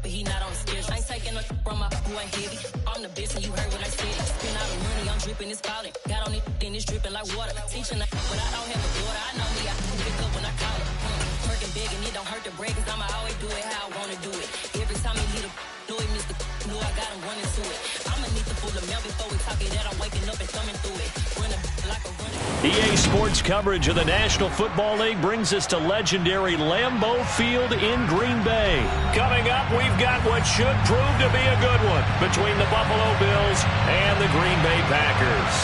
but he not on the schedule. I ain't taking a from my who ain't heavy. I'm the best and you heard what I said. Spend all the money, I'm dripping, it's falling. Got on it, then it's dripping like water. Teaching but I don't have a daughter. I know me, I can pick up when I call her. Working big and it don't hurt the break, cause I'ma always do it how I wanna do it. Every time he need a know it, Mr. Know I got him running to it. I'ma need the full of milk before we talk it that I'm waking up and thumbing through it. Running like a running. EA Sports coverage of the National Football League brings us to legendary Lambeau Field in Green Bay. Coming up, we've got what should prove to be a good one between the Buffalo Bills and the Green Bay Packers.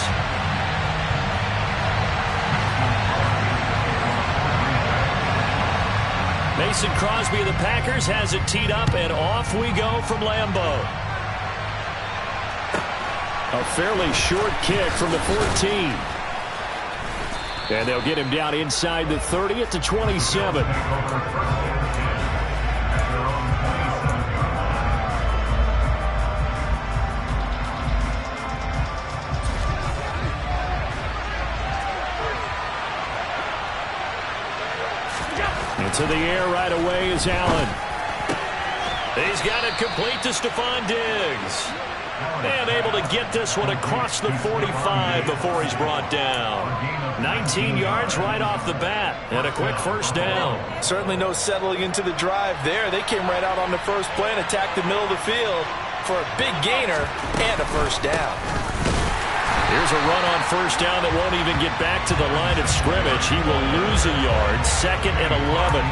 Mason Crosby of the Packers has it teed up, and off we go from Lambeau. A fairly short kick from the 14. And they'll get him down inside the 30 at the 27. Into the air right away is Allen. He's got it complete to Stephon Diggs. And able to get this one across the 45 before he's brought down. 19 yards right off the bat, and a quick first down. Certainly no settling into the drive there. They came right out on the first play and attacked the middle of the field for a big gainer and a first down. Here's a run on first down that won't even get back to the line of scrimmage. He will lose a yard, 2nd and 11.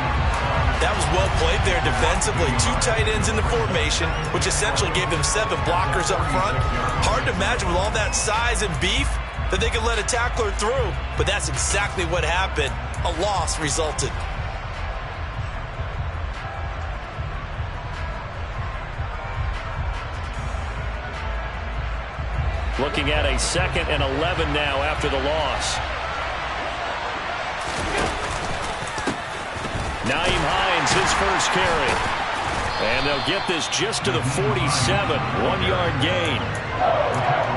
That was well played there defensively. 2 tight ends in the formation, which essentially gave them 7 blockers up front. Hard to imagine with all that size and beef that they could let a tackler through, but that's exactly what happened. A loss resulted. Looking at a 2nd and 11 now after the loss. Nyheim Hines, his first carry. And they'll get this just to the 47, 1-yard gain.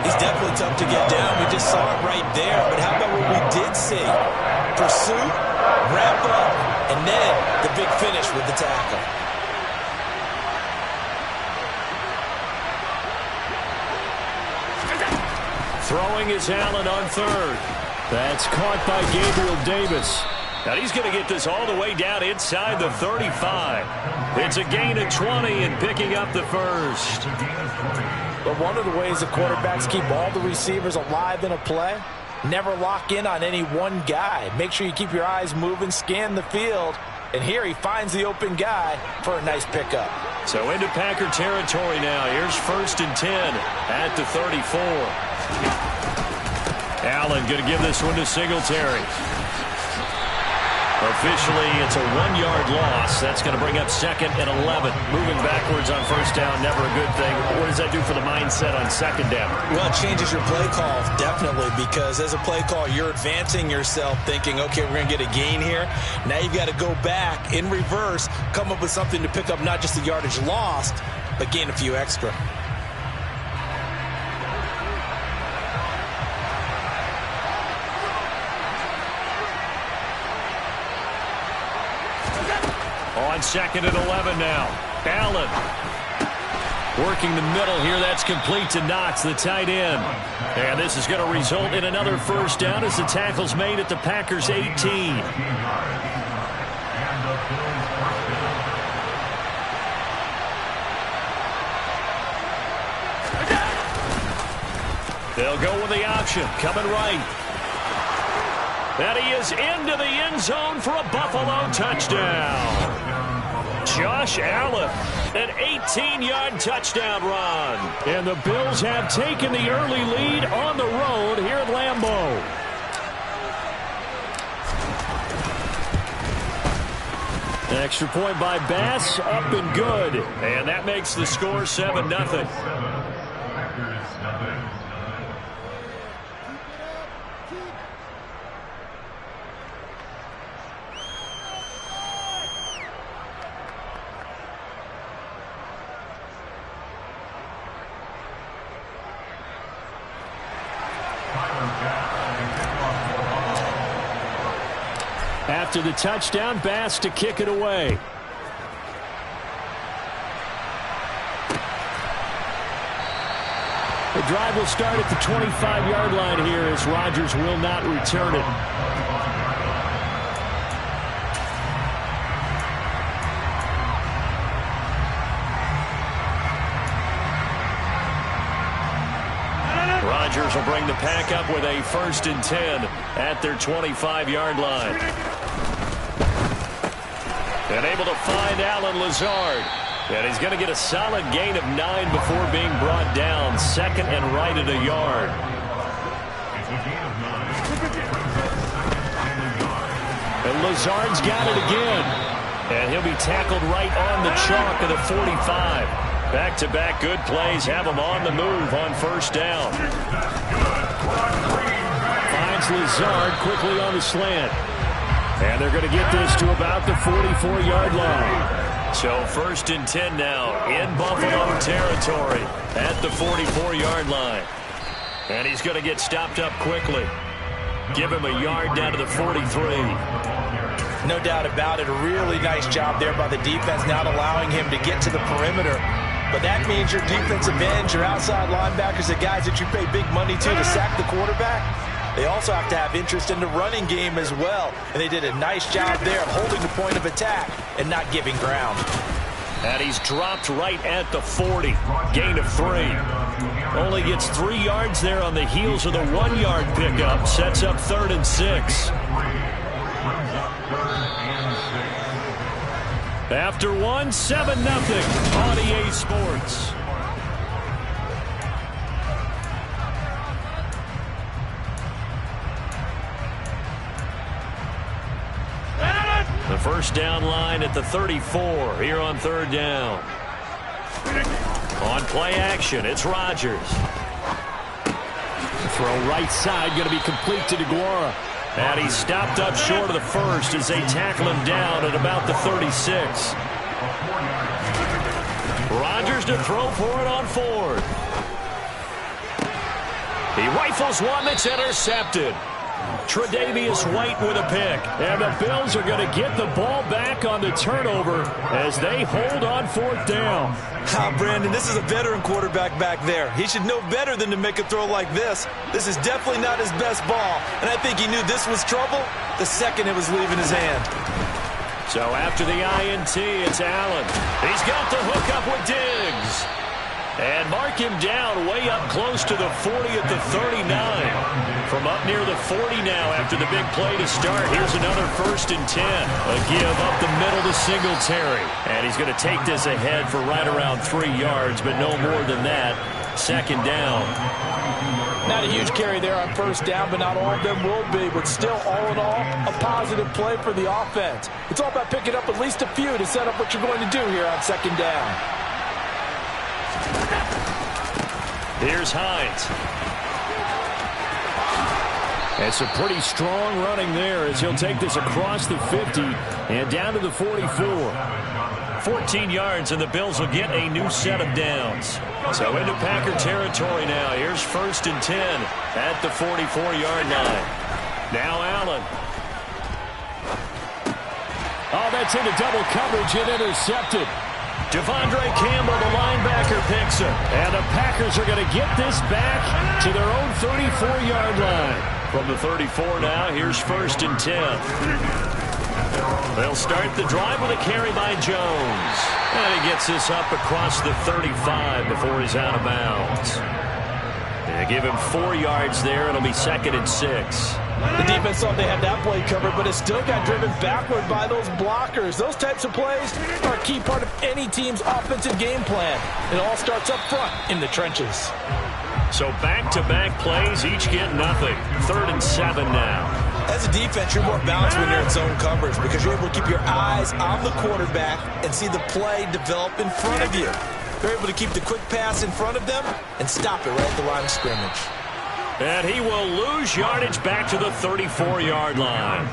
He's definitely tough to get down. We just saw it right there. But how about what we did see? Pursuit, wrap up, and then the big finish with the tackle. Throwing is Allen on 3rd. That's caught by Gabriel Davis. Now he's going to get this all the way down inside the 35. It's a gain of 20 and picking up the first. But one of the ways the quarterbacks keep all the receivers alive in a play, never lock in on any one guy. Make sure you keep your eyes moving, scan the field. And here he finds the open guy for a nice pickup. So into Packer territory now. Here's 1st and 10 at the 34. Allen going to give this one to Singletary. Officially, it's a 1-yard loss. That's going to bring up 2nd and 11. Moving backwards on first down, never a good thing. What does that do for the mindset on 2nd down? Well, it changes your play call, definitely, because as a play call, you're advancing yourself thinking, okay, we're going to get a gain here. Now you've got to go back in reverse, come up with something to pick up not just the yardage lost, but gain a few extra. On 2nd and 11 now. Allen working the middle here. That's complete to Knox, the tight end. And this is going to result in another first down as the tackle's made at the Packers' 18. They'll go with the option. Coming right. And he is into the end zone for a Buffalo touchdown. Josh Allen, an 18-yard touchdown run. And the Bills have taken the early lead on the road here at Lambeau. Extra point by Bass, up and good. And that makes the score 7-0. After the touchdown, Bass to kick it away. The drive will start at the 25-yard line here as Rodgers will not return it. Rodgers will bring the pack up with a 1st and 10 at their 25-yard line. And able to find Allen Lazard. And he's going to get a solid gain of 9 before being brought down. 2nd and right at a yard. And Lazard's got it again. And he'll be tackled right on the chalk of the 45. Back-to-back good plays have him on the move on 1st down. Finds Lazard quickly on the slant. And they're going to get this to about the 44-yard line. So 1st and 10 now in Buffalo territory at the 44-yard line. And he's going to get stopped up quickly. Give him a yard down to the 43. No doubt about it. A really nice job there by the defense, not allowing him to get to the perimeter. But that means your defensive ends, your outside linebackers, the guys that you pay big money to sack the quarterback, they also have to have interest in the running game as well. And they did a nice job there of holding the point of attack and not giving ground. And he's dropped right at the 40. Gain of 3. Only gets 3 yards there on the heels of the 1-yard pickup. Sets up 3rd and 6. After 1, 7-0 on EA Sports. The 1st down line at the 34 here on 3rd down. On play action, it's Rodgers. Throw right side, going to be complete to DeGuara. And he's stopped up short of the 1st as they tackle him down at about the 36. Rodgers to throw for it on 4th. He rifles one that's intercepted. Tre'Davious White with a pick. And the Bills are going to get the ball back on the turnover as they hold on 4th down. Brandon, this is a veteran quarterback back there. He should know better than to make a throw like this. This is definitely not his best ball. And I think he knew this was trouble the second it was leaving his hand. So after the INT, it's Allen. He's got the hook up with Diggs. And mark him down way up close to the 40 at the 39. From up near the 40 now after the big play to start. Here's another 1st and 10. A give up the middle to Singletary. And he's going to take this ahead for right around 3 yards, but no more than that. 2nd down. Not a huge carry there on 1st down, but not all of them will be. But still, all in all, a positive play for the offense. It's all about picking up at least a few to set up what you're going to do here on 2nd down. Here's Hines. It's a pretty strong running there as he'll take this across the 50 and down to the 44. 14 yards, and the Bills will get a new set of downs. So into Packer territory now. Here's 1st and 10 at the 44-yard line. Now Allen. Oh, that's into double coverage and intercepted. Devondre Campbell, the linebacker, picks him. And the Packers are going to get this back to their own 34-yard line. From the 34 now, here's 1st and 10. They'll start the drive with a carry by Jones. And he gets this up across the 35 before he's out of bounds. They give him 4 yards there. It'll be 2nd and 6. The defense thought they had that play covered, but it still got driven backward by those blockers. Those types of plays are a key part of any team's offensive game plan. It all starts up front in the trenches. So back-to-back plays, each get nothing. 3rd and 7 now. As a defense, you're more balanced when you're in zone coverage because you're able to keep your eyes on the quarterback and see the play develop in front of you. They're able to keep the quick pass in front of them and stop it right at the line of scrimmage. And he will lose yardage back to the 34-yard line.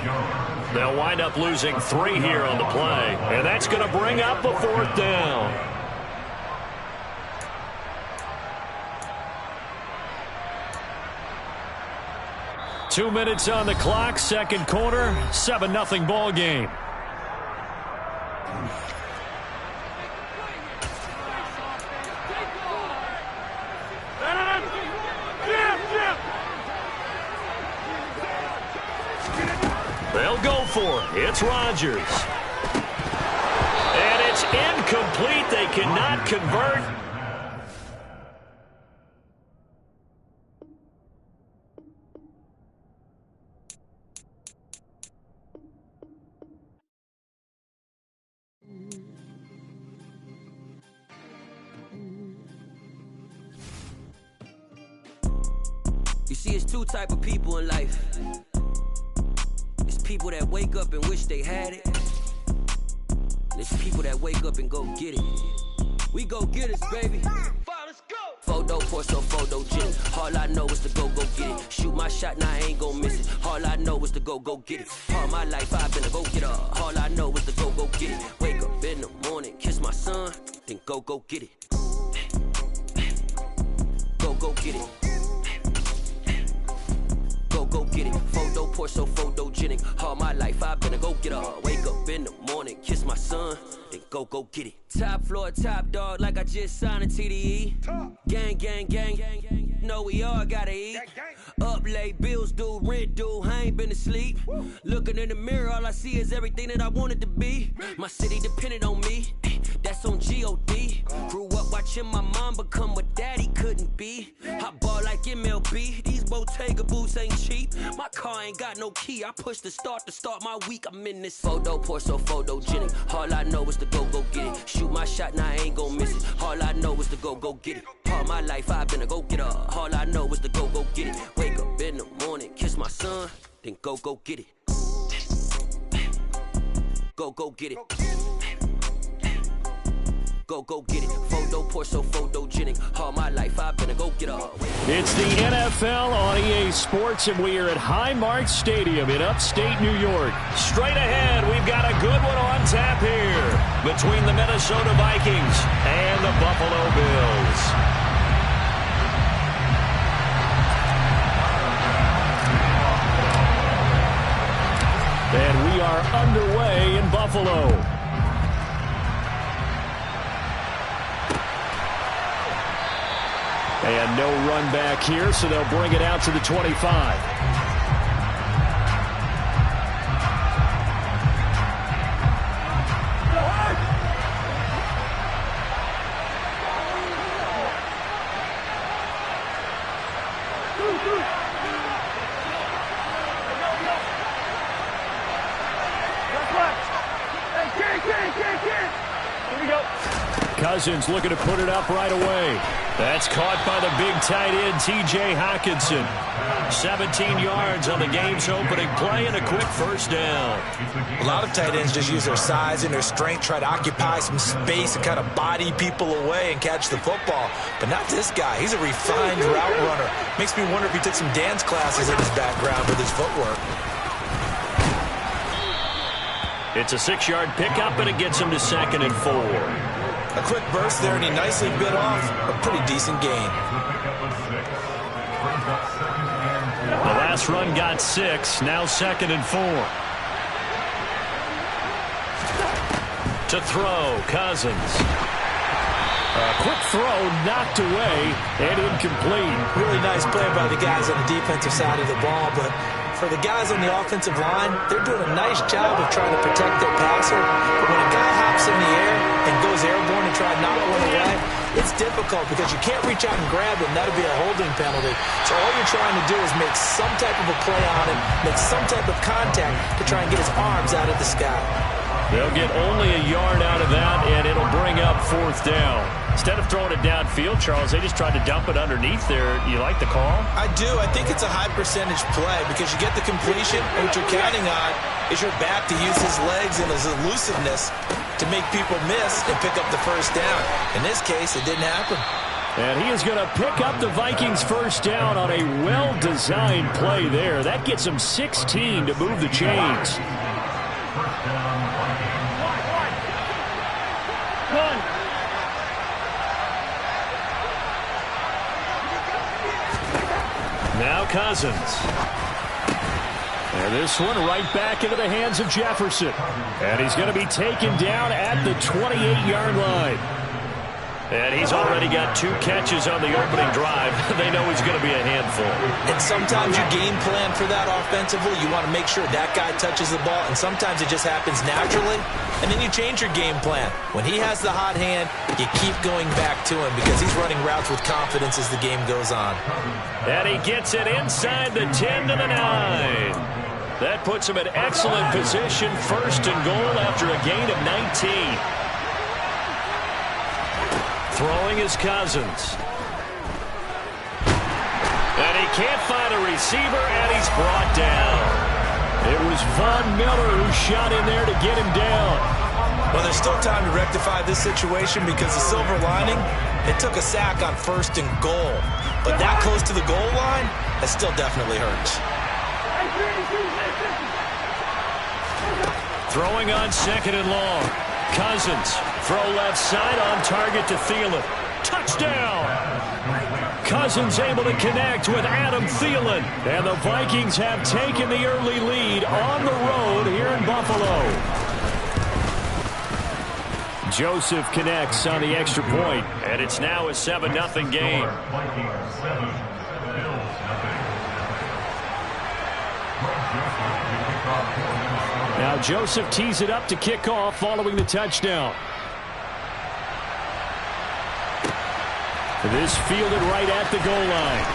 They'll wind up losing 3 here on the play. And that's going to bring up a 4th down. Two minutes on the clock, 2nd quarter, 7-0 ball game. They'll go for it. It's Rodgers. And it's incomplete. They cannot convert. You see, it's two type of people in life. It's people that wake up and wish they had it. And it's people that wake up and go get it. We go get it, baby. Let's go. Photo, so photo, gin. All I know is to go get it. Shoot my shot, now I ain't gon' miss it. All I know is to go get it. All my life I've been a go getter. All I know is to go get it. Wake up in the morning, kiss my son, then go get it. Go get it. Go get it. Photo, so photogenic. All my life I've been a go-getter. Wake up in the morning, kiss my son, then go get it. Top floor, top dog, like I just signed a TDE. Gang. Know we all gotta eat. Up late, bills due, rent due, I ain't been asleep. Looking in the mirror, all I see is everything that I wanted to be. My city depended on me, that's on G.O.D. Grew up watching my mom become what daddy couldn't be. I ball like MLB, these Bottega boots ain't cheap. My car ain't got no key, I push the start to start my week. I'm in this photo, so photogenic. All I know is to go get it. Shoot my shot, now I ain't gon' miss it. All I know is to go get it. All my life I've been a go-getter. All I know is to go get it. Wake up in the morning, kiss my son, then go get it. Go get it. Go get it. Photo, so photogenic. All my life I've been a go-getter. It's the NFL on EA Sports, and we are at Highmark Stadium in upstate New York. Straight ahead, we've got a good one on tap here between the Minnesota Vikings and the Buffalo Bills. And we are underway in Buffalo. And no run back here, so they'll bring it out to the 25. Cousins looking to put it up right away. That's caught by the big tight end, T.J. Hockenson. 17 yards on the game's opening play and a quick first down. A lot of tight ends just use their size and their strength, try to occupy some space and kind of body people away and catch the football. But not this guy. He's a refined route runner. Makes me wonder if he took some dance classes in his background with his footwork. It's a 6-yard pickup, and it gets him to 2nd and 4. A quick burst there, and he nicely bit off a pretty decent gain. The last run got 6, now 2nd and 4. To throw, Cousins. A quick throw knocked away and incomplete. Really nice play by the guys on the defensive side of the ball, but for the guys on the offensive line, they're doing a nice job of trying to protect their passer. But when a guy hops in the air and goes airborne and tries to knock one away, it's difficult because you can't reach out and grab him. That'll be a holding penalty. So all you're trying to do is make some type of a play on him, make some type of contact to try and get his arms out of the sky. They'll get only a yard out of that, and it'll bring up 4th down. Instead of throwing it downfield, Charles, they just tried to dump it underneath there. You like the call? I do. I think it's a high percentage play because you get the completion, and what you're counting on is your back to use his legs and his elusiveness to make people miss and pick up the first down. In this case, it didn't happen. And he is going to pick up the Vikings' first down on a well-designed play there. That gets him 16 to move the chains. Now Cousins. And this one right back into the hands of Jefferson. And he's going to be taken down at the 28-yard line. And he's already got 2 catches on the opening drive. They know he's going to be a handful. And sometimes you game plan for that offensively. You want to make sure that guy touches the ball, and sometimes it just happens naturally, and then you change your game plan. When he has the hot hand, you keep going back to him because he's running routes with confidence as the game goes on. And he gets it inside the 10 to the 9. That puts him in excellent position, 1st and goal after a gain of 19. Throwing is Cousins. And he can't find a receiver, and he's brought down. It was Von Miller who shot in there to get him down. Well, there's still time to rectify this situation because the silver lining, it took a sack on 1st and goal. But that close to the goal line, that still definitely hurts. Throwing on 2nd and long. Cousins, throw left side on target to Thielen. Touchdown! Cousins able to connect with Adam Thielen. And the Vikings have taken the early lead on the road here in Buffalo. Joseph connects on the extra point, and it's now a 7-0 game. Now Joseph tees it up to kick off following the touchdown. This fielded right at the goal line.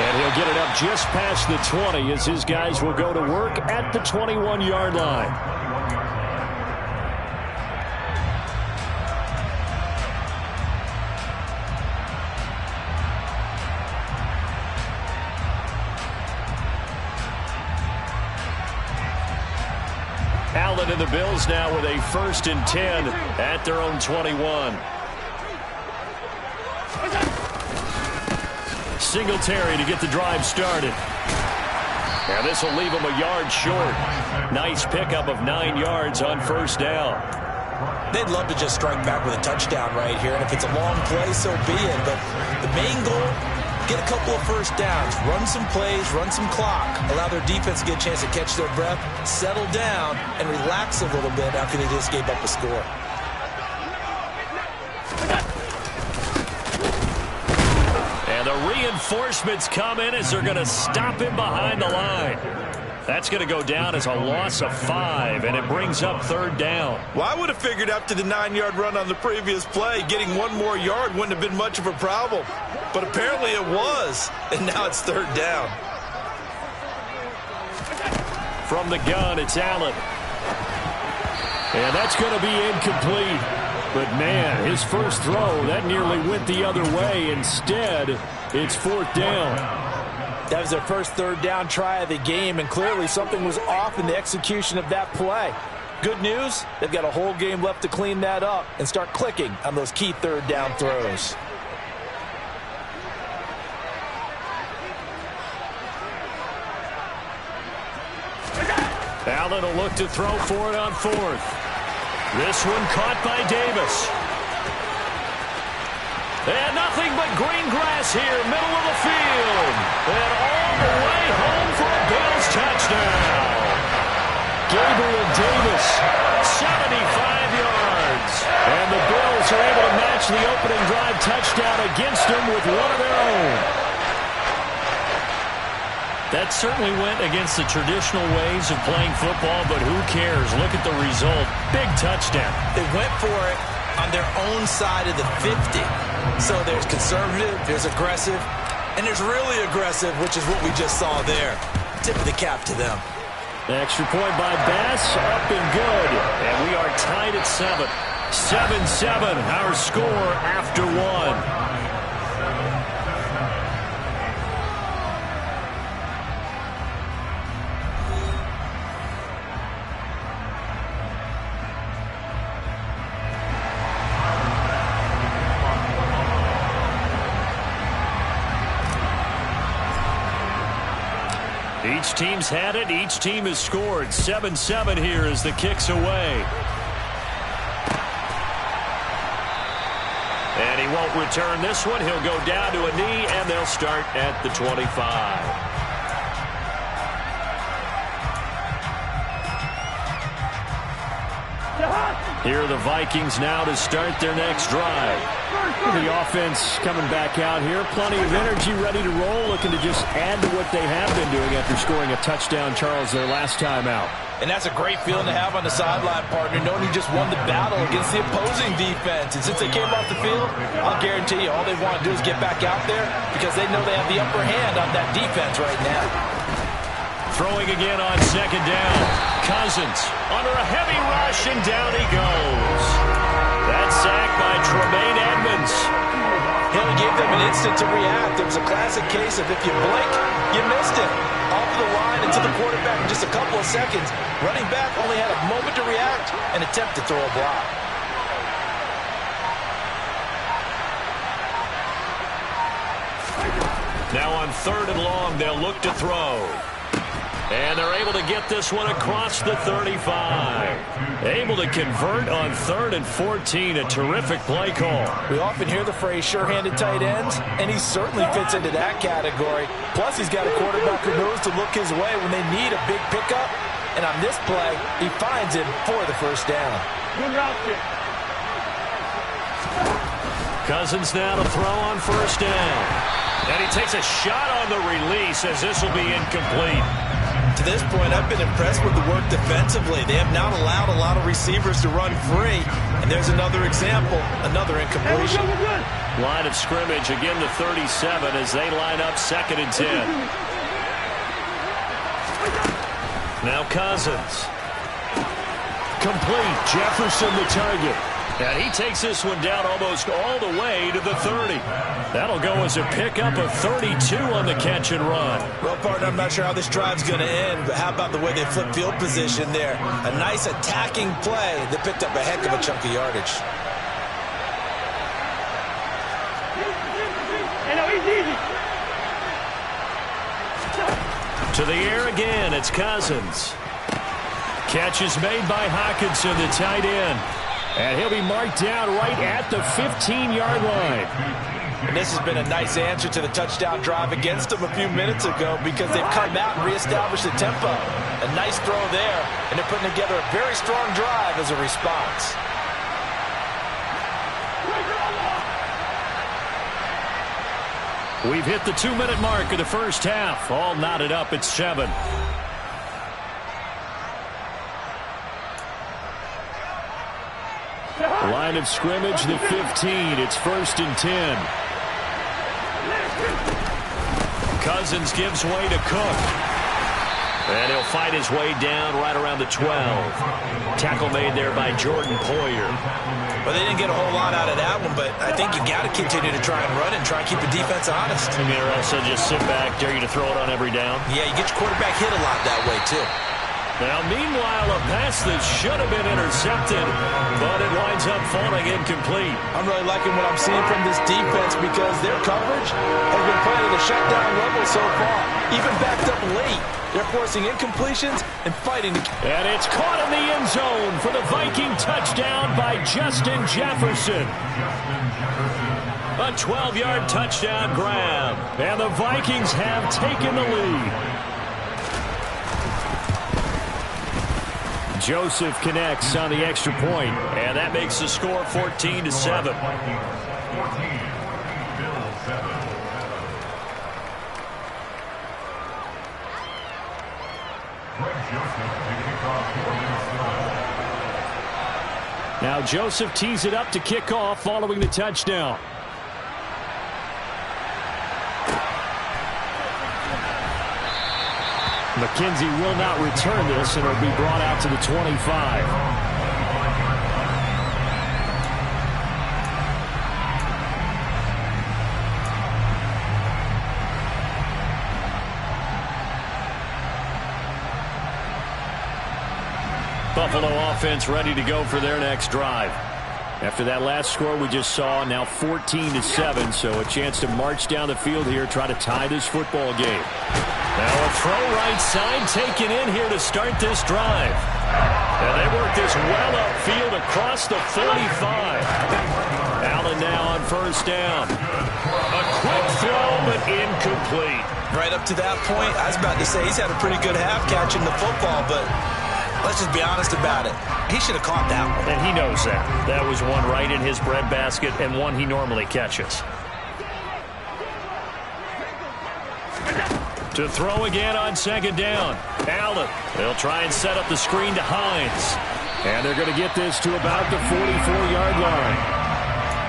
And he'll get it up just past the 20 as his guys will go to work at the 21-yard line. Allen and the Bills now with a 1st and 10 at their own 21. Singletary to get the drive started. And this will leave him a yard short. Nice pickup of 9 yards on 1st down. They'd love to just strike back with a touchdown right here, and if it's a long play, so be it. But the main goal, get a couple of 1st downs, run some plays, run some clock, allow their defense to get a chance to catch their breath, settle down, and relax a little bit after they just gave up a score. And the reinforcements come in as they're going to stop him behind the line. That's going to go down as a loss of 5, and it brings up 3rd down. Well, I would have figured after the 9-yard run on the previous play, getting 1 more yard wouldn't have been much of a problem. But apparently it was, and now it's 3rd down. From the gun, it's Allen. And that's going to be incomplete. But, man, his first throw, that nearly went the other way. Instead, it's 4th down. That was their first 3rd down try of the game, and clearly something was off in the execution of that play. Good news, they've got a whole game left to clean that up and start clicking on those key 3rd down throws. Allen will look to throw for it on 4th. This one caught by Davis. And nothing but green grass here, middle of the field. And all the way home for a Bills touchdown. Gabriel Davis, 75 yards. And the Bills are able to match the opening drive touchdown against them with one of their own. That certainly went against the traditional ways of playing football, but who cares? Look at the result. Big touchdown. They went for it on their own side of the 50. So there's conservative, there's aggressive, and there's really aggressive, which is what we just saw there. Tip of the cap to them. The extra point by Bass, up and good. And we are tied at 7. 7-7, our score after 1. Each team's had it. Each team has scored. 7-7 here as the kick's away. And he won't return this one. He'll go down to a knee, and they'll start at the 25. Here are the Vikings now to start their next drive. The offense coming back out here. Plenty of energy, ready to roll, looking to just add to what they have been doing after scoring a touchdown, Charles, their last time out. And that's a great feeling to have on the sideline, partner, knowing you just won the battle against the opposing defense. And since they came off the field, I'll guarantee you all they want to do is get back out there because they know they have the upper hand on that defense right now. Throwing again on second down. Cousins under a heavy rush, and down he goes. That sack by Tremaine Edmonds. He only gave them an instant to react. It was a classic case of if you blink, you missed it. Off the line into the quarterback in just a couple of seconds. Running back only had a moment to react and attempt to throw a block. Now on 3rd and long, they'll look to throw. And they're able to get this one across the 35. Able to convert on 3rd and 14. A terrific play call. We often hear the phrase sure-handed tight ends, and he certainly fits into that category. Plus, he's got a quarterback who knows to look his way when they need a big pickup. And on this play, he finds him for the first down. Cousins now to throw on 1st down. And he takes a shot on the release as this will be incomplete. To this point, I've been impressed with the work defensively. They have not allowed a lot of receivers to run free. And there's another example, another incompletion. Line of scrimmage, again the 37 as they line up 2nd and 10. Now Cousins. Complete. Jefferson the target. And he takes this one down almost all the way to the 30. That'll go as a pickup of 32 on the catch and run. Well, partner, I'm not sure how this drive's going to end, but how about the way they flip field position there? A nice attacking play that picked up a heck of a chunk of yardage. To the air again, it's Cousins. Catch is made by Hockenson, the tight end. And he'll be marked down right at the 15-yard line. And this has been a nice answer to the touchdown drive against them a few minutes ago because they've come out and reestablished the tempo. A nice throw there, and they're putting together a very strong drive as a response. We've hit the 2-minute mark of the first half. All knotted up at 7. Line of scrimmage, the 15. It's 1st and 10. Cousins gives way to Cook. And he'll fight his way down right around the 12. Tackle made there by Jordan Poyer. Well, they didn't get a whole lot out of that one, but I think you got to continue to try and run and try and keep the defense honest. I mean, or else they'll just sit back, dare you to throw it on every down. Yeah, you get your quarterback hit a lot that way, too. Now, meanwhile, a pass that should have been intercepted, but it winds up falling incomplete. I'm really liking what I'm seeing from this defense because their coverage has been playing at a shutdown level so far. Even backed up late, they're forcing incompletions and fighting. And it's caught in the end zone for the Viking touchdown by Justin Jefferson. A 12-yard touchdown grab, and the Vikings have taken the lead. Joseph connects on the extra point, and that makes the score 14-7. Now Joseph tees it up to kick off following the touchdown. McKenzie will not return this, and it'll be brought out to the 25. Buffalo offense ready to go for their next drive. After that last score we just saw, now 14-7, so a chance to march down the field here, try to tie this football game. Now a throw right side taken in here to start this drive. And they work this well upfield across the 45. Allen now on 1st down. A quick throw, but incomplete. Right up to that point, I was about to say he's had a pretty good half catching the football, but Let's just be honest about it. He should have caught that one. And he knows that. That was one right in his breadbasket and one he normally catches. To throw again on second down. Allen. They'll try and set up the screen to Hines. And they're going to get this to about the 44-yard line.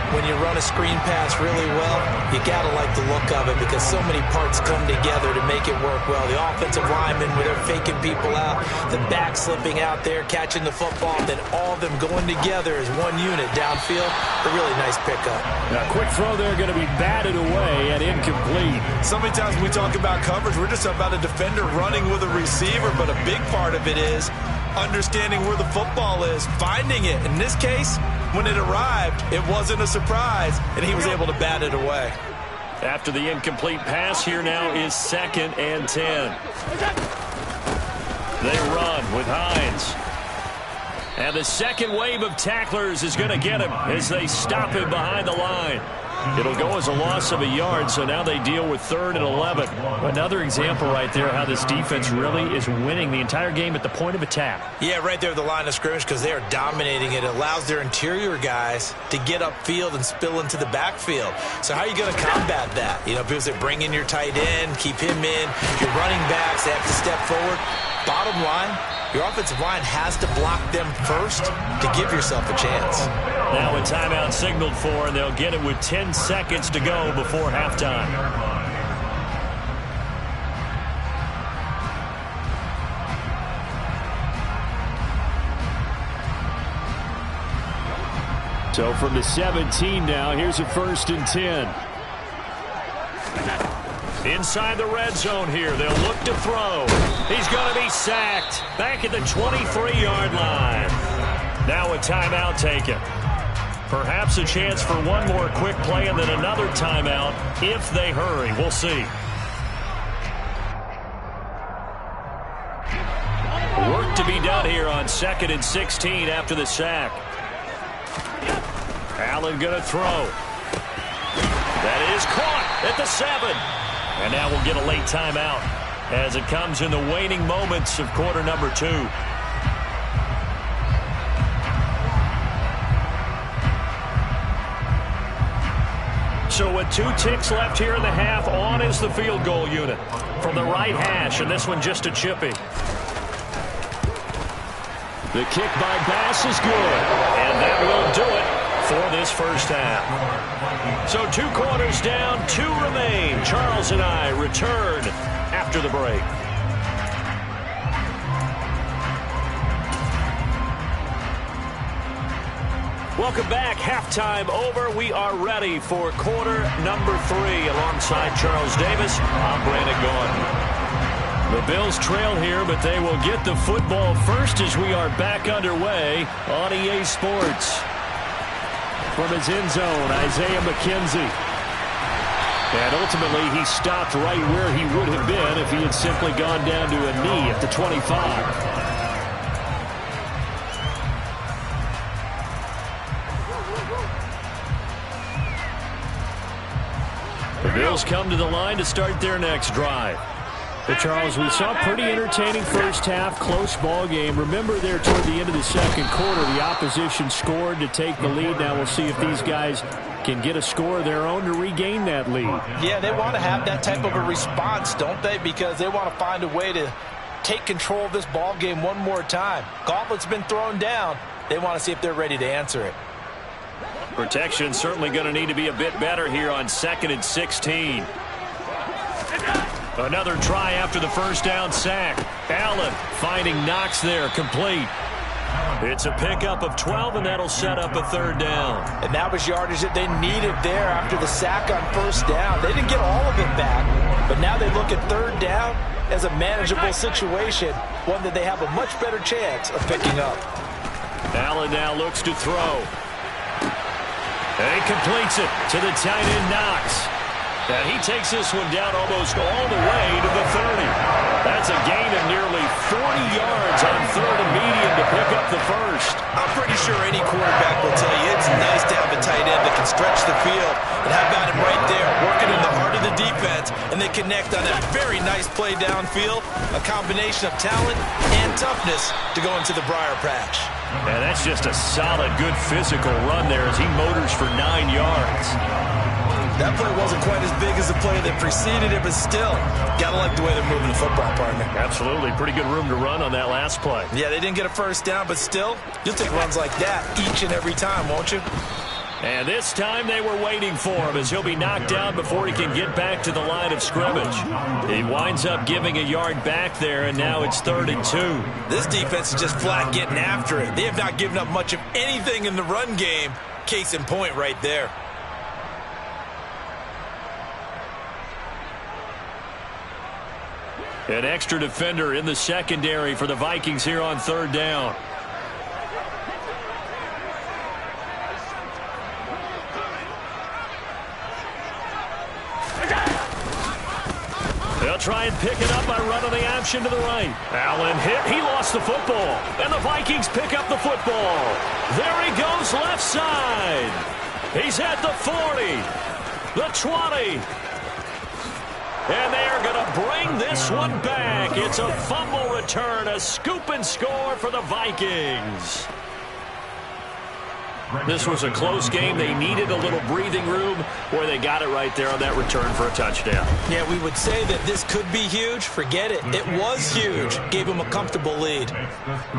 When you run a screen pass really well, you got to like the look of it because so many parts come together to make it work well. The offensive linemen, where they're faking people out, the back slipping out there, catching the football, then all of them going together as one unit downfield. A really nice pickup. Now, quick throw there going to be batted away and incomplete. So many times when we talk about coverage, we're just about a defender running with a receiver, but a big part of it is understanding where the football is, finding it. In this case, when it arrived, it wasn't a surprise, and he was able to bat it away. After the incomplete pass, here now is 2nd and 10. They run with Hines. And the second wave of tacklers is going to get him as they stop him behind the line. It'll go as a loss of a yard, so now they deal with 3rd and 11. Another example right there how this defense really is winning the entire game at the point of attack. Yeah, right there at the line of scrimmage because they are dominating it. It allows their interior guys to get upfield and spill into the backfield. So how are you going to combat that? You know, people say bring in your tight end, keep him in. Your running backs, they have to step forward. Bottom line, your offensive line has to block them first to give yourself a chance. Now a timeout signaled for, and they'll get it with 10 seconds to go before halftime. So from the 17 now, here's a 1st and 10. Inside the red zone here, they'll look to throw. He's going to be sacked back at the 23-yard line. Now a timeout taken. Perhaps a chance for one more quick play and then another timeout if they hurry. We'll see. Work to be done here on 2nd and 16 after the sack. Allen going to throw. That is caught at the 7. And now we'll get a late timeout as it comes in the waning moments of quarter number 2. So with 2 ticks left here in the half, on is the field goal unit from the right hash, and this one just a chippy. The kick by Bass is good, and that will do it for this first half. So 2 quarters down, 2 remain. Charles and I return after the break. Welcome back. Halftime over. We are ready for quarter number 3. Alongside Charles Davis, I'm Brandon Gaudin. The Bills trail here, but they will get the football first as we are back underway on EA Sports. From his end zone, Isaiah McKenzie. And ultimately, he stopped right where he would have been if he had simply gone down to a knee at the 25. The Bills come to the line to start their next drive. But Charles, we saw a pretty entertaining first half, close ball game. Remember there toward the end of the second quarter, the opposition scored to take the lead. Now we'll see if these guys can get a score of their own to regain that lead. Yeah, they want to have that type of a response, don't they? Because they want to find a way to take control of this ball game one more time. Gauntlet's been thrown down. They want to see if they're ready to answer it. Protection certainly going to need to be a bit better here on 2nd and 16. Another try after the first down sack. Allen finding Knox there, complete. It's a pickup of 12, and that'll set up a 3rd down. And that was yardage that they needed there after the sack on first down. They didn't get all of it back, but now they look at 3rd down as a manageable situation, one that they have a much better chance of picking up. Allen now looks to throw. And he completes it to the tight end Knox. And he takes this one down almost all the way to the 30. That's a gain of nearly 40 yards on 3rd and medium to pick up the first. I'm pretty sure any quarterback will tell you it's nice to have a tight end that can stretch the field. And how about him right there, working in the heart of the defense, and they connect on that very nice play downfield. A combination of talent and toughness to go into the briar patch. And that's just a solid, good physical run there as he motors for 9 yards. That play wasn't quite as big as the play that preceded it, but still, gotta like the way they're moving the football, partner. Absolutely. Pretty good room to run on that last play. Yeah, they didn't get a first down, but still, you'll take runs like that each and every time, won't you? And this time they were waiting for him as he'll be knocked down before he can get back to the line of scrimmage. He winds up giving a yard back there, and now it's 3rd and 2. This defense is just flat getting after it. They have not given up much of anything in the run game. Case in point right there. An extra defender in the secondary for the Vikings here on 3rd down. They'll try and pick it up by running the option to the right. Allen hit. He lost the football. And the Vikings pick up the football. There he goes left side. He's at the 40, the 20. And they are going to bring this one back. It's a fumble return, a scoop and score for the Vikings. This was a close game. They needed a little breathing room where they got it right there on that return for a touchdown. Yeah, we would say that this could be huge. Forget it. It was huge. Gave him a comfortable lead.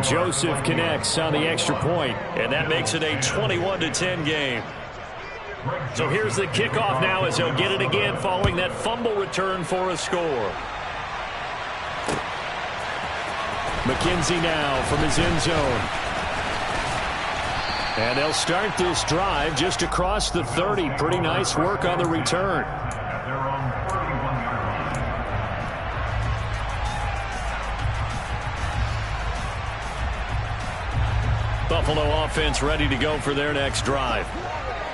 Joseph connects on the extra point, and that makes it a 21-10 game. So here's the kickoff now as he'll get it again following that fumble return for a score. McKenzie now from his end zone. And they'll start this drive just across the 30. Pretty nice work on the return. Buffalo offense ready to go for their next drive.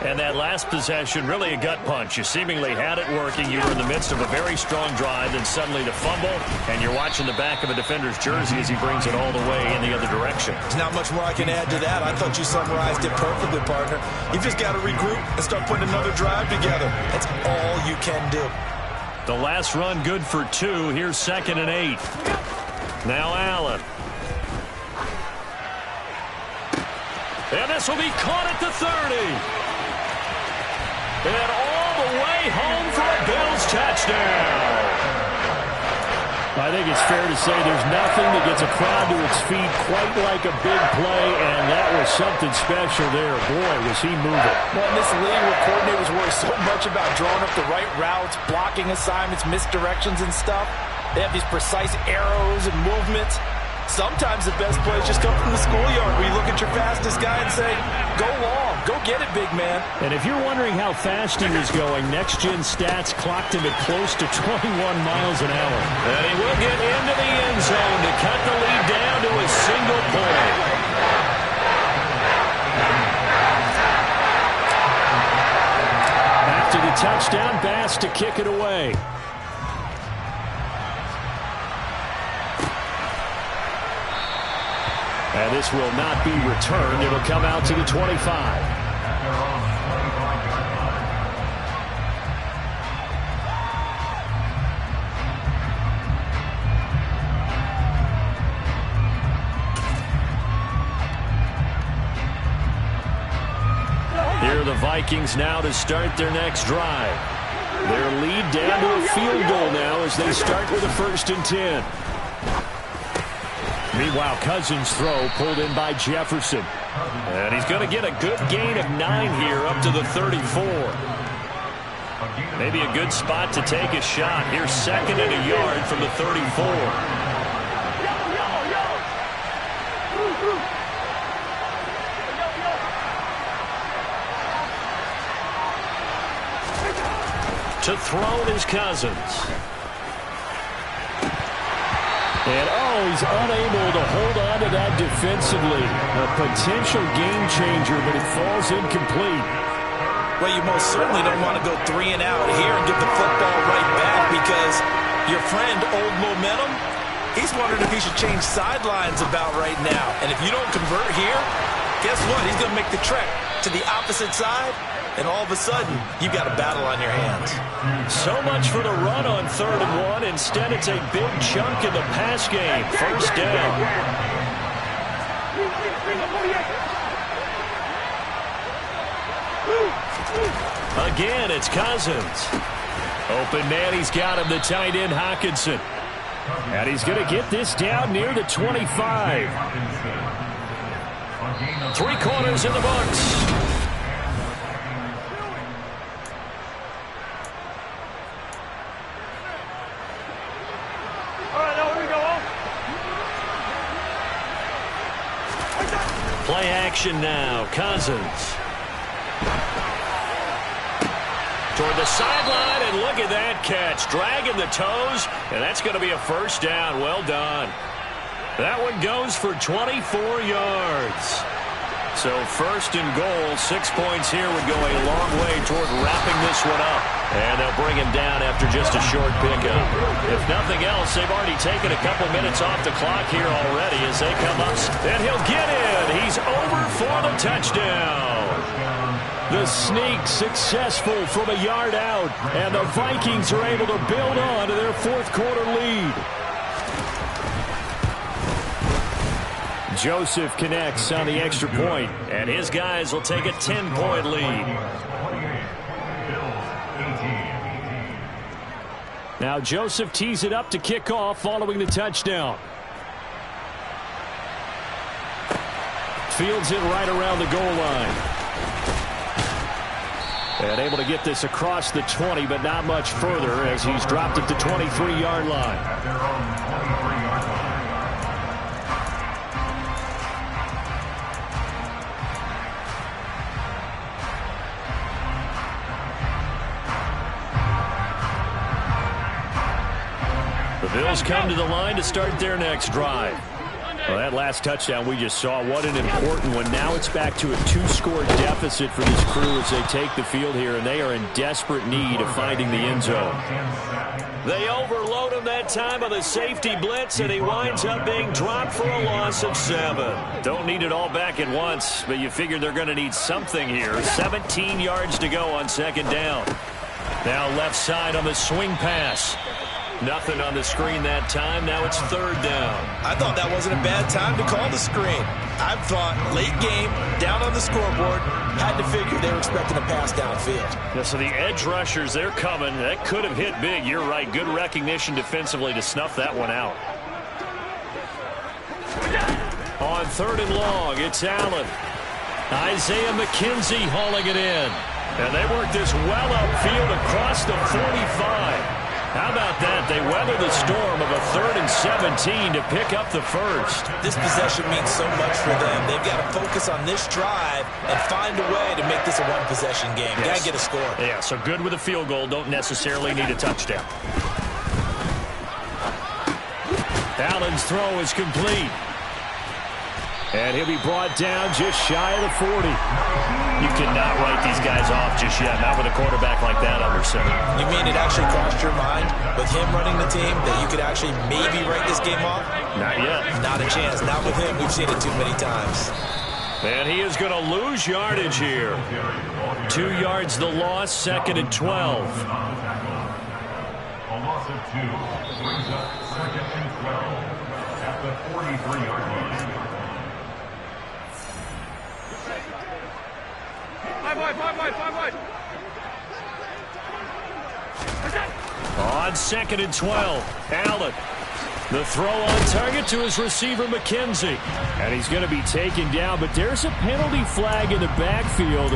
And that last possession, really a gut punch. You seemingly had it working. You were in the midst of a very strong drive, then suddenly the fumble, and you're watching the back of a defender's jersey as he brings it all the way in the other direction. There's not much more I can add to that. I thought you summarized it perfectly, partner. You've just got to regroup and start putting another drive together. That's all you can do. The last run good for 2. Here's 2nd and 8. Now Allen. And this will be caught at the 30. And all the way home for a Bills touchdown. I think it's fair to say there's nothing that gets a crowd to its feet quite like a big play, and that was something special there. Boy, was he moving. Well, in this league where coordinators worry so much about drawing up the right routes, blocking assignments, misdirections and stuff, they have these precise arrows and movements. Sometimes the best plays just come from the schoolyard where you look at your fastest guy and say, go long, go get it, big man. And if you're wondering how fast he was going, next-gen stats clocked him at close to 21 miles an hour. And he will get into the end zone to cut the lead down to a single point. After the touchdown, Bass to kick it away. And this will not be returned. It'll come out to the 25. Here are the Vikings now to start their next drive. Their lead down to a field goal now as they start with a 1st and 10. Meanwhile, Cousins' throw pulled in by Jefferson. And he's going to get a good gain of 9 here up to the 34. Maybe a good spot to take a shot. Here's 2nd and a yard from the 34. To throw is Cousins. And, he's unable to hold on to that defensively. A potential game changer, but it falls incomplete. Well, you most certainly don't want to go 3 and out here and give the football right back because your friend, Old Momentum, he's wondering if he should change sidelines about right now. And if you don't convert here, guess what? He's going to make the trek to the opposite side and all of a sudden, you've got a battle on your hands. So much for the run on 3rd and 1. Instead, it's a big chunk in the pass game. First down. Again, it's Cousins. Open man, he's got him, the tight end, Hockenson. And he's going to get this down near the 25. 3 quarters in the books. Play action now. Cousins. Toward the sideline, and look at that catch. Dragging the toes, and that's going to be a first down. Well done. That one goes for 24 yards. So 1st and goal, 6 points here would go a long way toward wrapping this one up. And they'll bring him down after just a short pickup. If nothing else, they've already taken a couple minutes off the clock here already as they come up. And he'll get in. He's over for the touchdown. The sneak successful from a yard out. And the Vikings are able to build on to their 4th quarter lead. Joseph connects on the extra point, and his guys will take a 10-point lead. Now Joseph tees it up to kick off following the touchdown. Fields it right around the goal line. And able to get this across the 20, but not much further as he's dropped at the 23-yard line. The Bills come to the line to start their next drive. Well, that last touchdown we just saw, what an important one. Now it's back to a 2-score deficit for this crew as they take the field here, and they are in desperate need of finding the end zone. They overload him that time on the safety blitz, and he winds up being dropped for a loss of 7. Don't need it all back at once, but you figure they're going to need something here. 17 yards to go on 2nd down. Now left side on the swing pass. Nothing on the screen that time. Now it's 3rd down. I thought that wasn't a bad time to call the screen. I thought late game, down on the scoreboard, had to figure they were expecting a pass downfield. Yeah, so the edge rushers, they're coming. That could have hit big. You're right. Good recognition defensively to snuff that one out. On 3rd and long, it's Allen. Isaiah McKenzie hauling it in. And they work this well upfield across the 45. How about that? They weather the storm of a 3rd and 17 to pick up the first. This possession means so much for them. They've got to focus on this drive and find a way to make this a one-possession game. Yes. Got to get a score. Yeah, so good with a field goal. Don't necessarily need a touchdown. Allen's throw is complete. And he'll be brought down just shy of the 40. You cannot write these guys off just yet. Not with a quarterback like that under center. You mean it actually crossed your mind with him running the team that you could actually maybe write this game off? Not yet. Not a chance. Not with him. We've seen it too many times. And he is going to lose yardage here. 2 yards the loss, 2nd and 12. A loss of 2 brings up 2nd and 12 at the 43-yard line. On 2nd and 12, Allen. The throw on target to his receiver, McKenzie. And he's going to be taken down, but there's a penalty flag in the backfield.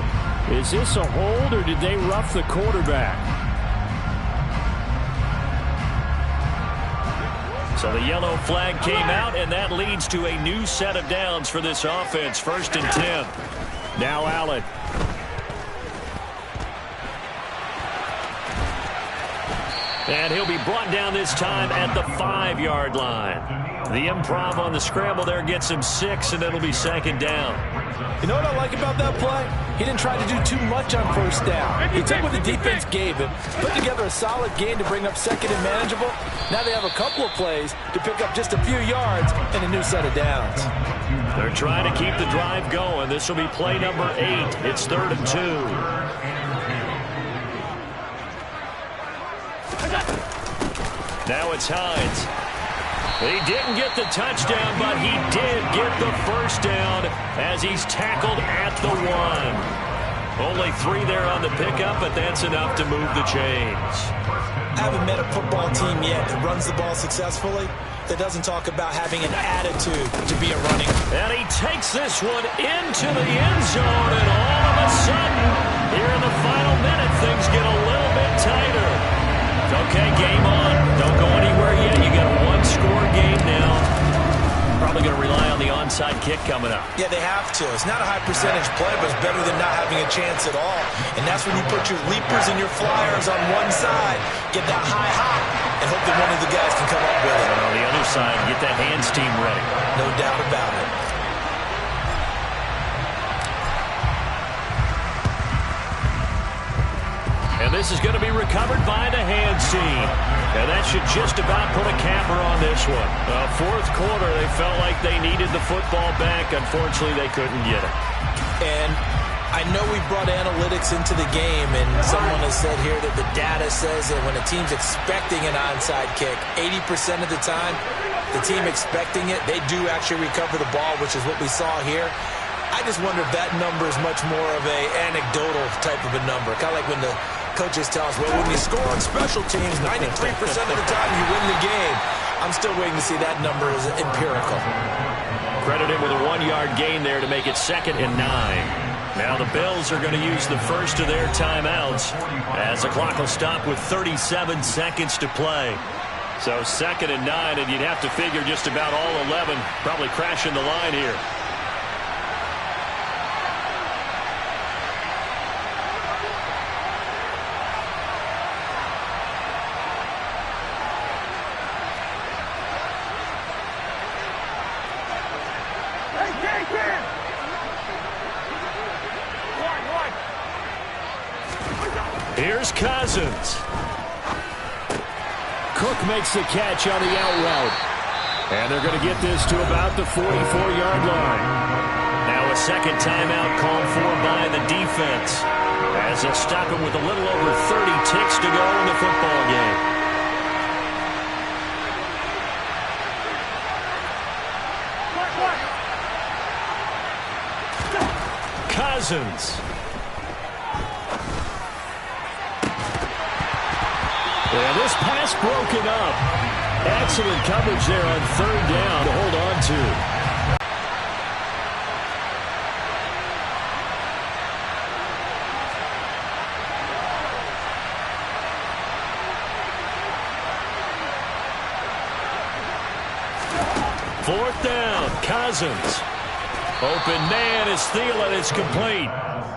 Is this a hold, or did they rough the quarterback? So the yellow flag came out, and that leads to a new set of downs for this offense. 1st and 10. Now Allen. And he'll be brought down this time at the 5-yard line. The improv on the scramble there gets him 6, and it'll be 2nd down. You know what I like about that play? He didn't try to do too much on 1st down. He took what the defense gave him, put together a solid game to bring up 2nd and manageable. Now they have a couple of plays to pick up just a few yards and a new set of downs. They're trying to keep the drive going. This will be play number 8. It's 3rd and 2. Now it's Hines. He didn't get the touchdown, but he did get the first down as he's tackled at the 1. Only 3 there on the pickup, but that's enough to move the chains. I haven't met a football team yet that runs the ball successfully that doesn't talk about having an attitude to be a running. And he takes this one into the end zone, and all of a sudden, here in the final minute, things get a little bit tighter. Okay, game on. Don't go anywhere yet. You got a one-score game now. Probably going to rely on the onside kick coming up. Yeah, they have to. It's not a high percentage play, but it's better than not having a chance at all. And that's when you put your leapers and your flyers on one side, get that high hop, and hope that one of the guys can come up with it. And on the other side, get that hands team ready. No doubt about it. And this is going to be recovered by the hands team. And that should just about put a capper on this one. Fourth quarter, they felt like they needed the football back. Unfortunately, they couldn't get it. And I know we brought analytics into the game, and someone has said here that the data says that when a team's expecting an onside kick, 80% of the time, the team expecting it, they do actually recover the ball, which is what we saw here. I just wonder if that number is much more of a anecdotal type of a number. Kind of like when the coaches tell us, well, when you score on special teams, 93% of the time you win the game. I'm still waiting to see that number as empirical. Credit him with a 1-yard gain there to make it 2nd and 9. Now the Bills are going to use the first of their timeouts as the clock will stop with 37 seconds to play. So 2nd and 9, and you'd have to figure just about all 11 probably crashing the line here. Here's Cousins. Cook makes the catch on the out route. And they're going to get this to about the 44-yard line. Now a second timeout called for by the defense, as they'll stop him with a little over 30 ticks to go in the football game. Cousins. And this pass broken up. Excellent coverage there on 3rd down to hold on to. Fourth down, Cousins. Open man is Thielen. It's complete.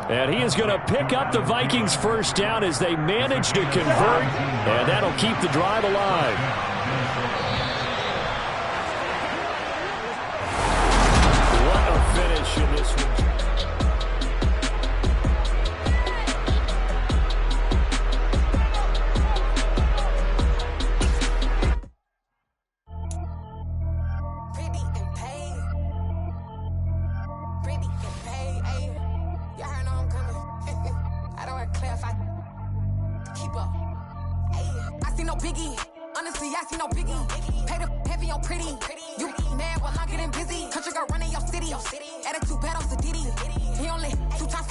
And he is going to pick up the Vikings' first down as they manage to convert, and that'll keep the drive alive. What a finish in this one. Attitude bad off the Diddy. He only 2 times